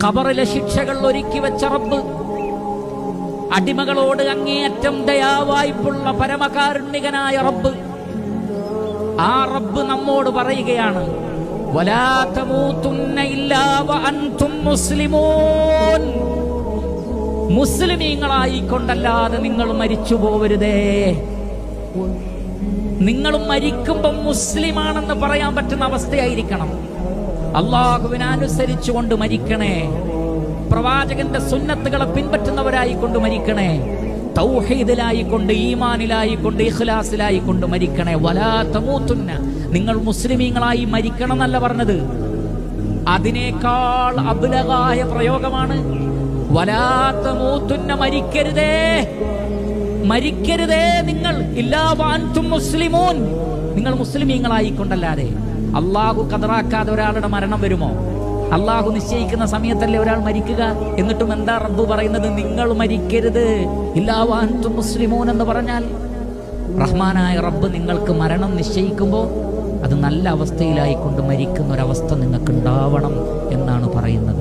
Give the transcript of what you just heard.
ഖബറിലെ ശിക്ഷകൾ ഒരുക്കി വെച്ച റബ്ബ്, അടിമകളോട് അങ്ങേയറ്റം ദയാവായ്പുള്ള പരമകാരുണ്യകനായ റബ്ബ്, ആ റബ്ബ് നമ്മോട് പറയുകയാണ്, വലാ തമൂതുന്ന ഇല്ലാ വഅൻതും മുസ്ലിമൂൻ. മുസ്ലിമീങ്ങളായിക്കൊണ്ടല്ലാതെ നിങ്ങൾ മരിച്ചു പോവരുതേ. നിങ്ങൾ മരിക്കുമ്പം മുസ്ലിമാണെന്ന് പറയാൻ പറ്റുന്ന അവസ്ഥയായിരിക്കണം. അള്ളാഹുവിനെ അനുസരിച്ചുകൊണ്ട് മരിക്കണേ. പ്രവാചകന്റെ സുന്നത്തുകളെ പിൻപറ്റുന്നവരായിക്കൊണ്ട് മരിക്കണേ. തൗഹീദിലായിക്കൊണ്ട്, ഈമാനിലായിക്കൊണ്ട്, ഇഖ്ലാസിലായിക്കൊണ്ട് മരിക്കണേ. വലാ തമൂതുന്ന, നിങ്ങൾ മുസ്ലിമീങ്ങളായി മരിക്കണം എന്നല്ല പറഞ്ഞത്. അതിനേക്കാൾ അബ്ലഗായ പ്രയോഗമാണ് വലാ തമൂതുന്ന, മരിക്കരുതേ, മരിക്കരുതേ നിങ്ങൾ, ഇല്ലാ വഅൻതും മുസ്ലിമൂൻ, നിങ്ങൾ മുസ്ലിമീങ്ങളായിക്കൊണ്ടല്ലാതെ. അള്ളാഹു ഖദറാക്കാതെ ഒരാളുടെ മരണം വരുമോ? അള്ളാഹു നിശ്ചയിക്കുന്ന സമയത്തല്ലേ ഒരാൾ മരിക്കുക. എന്നിട്ടും എന്താ റബ്ബ് പറയുന്നത്? നിങ്ങൾ മരിക്കരുത്, ഇല്ലാ വഅൻതും മുസ്ലിമൂൻ എന്ന് പറഞ്ഞാൽ റഹ്മാനായ റബ്ബ് നിങ്ങൾക്ക് മരണം നിശ്ചയിക്കുമ്പോൾ അത് നല്ല അവസ്ഥയിലായിക്കൊണ്ട് മരിക്കുന്ന ഒരവസ്ഥ നിങ്ങൾക്ക് ഉണ്ടാവണം എന്നാണ് പറയുന്നത്.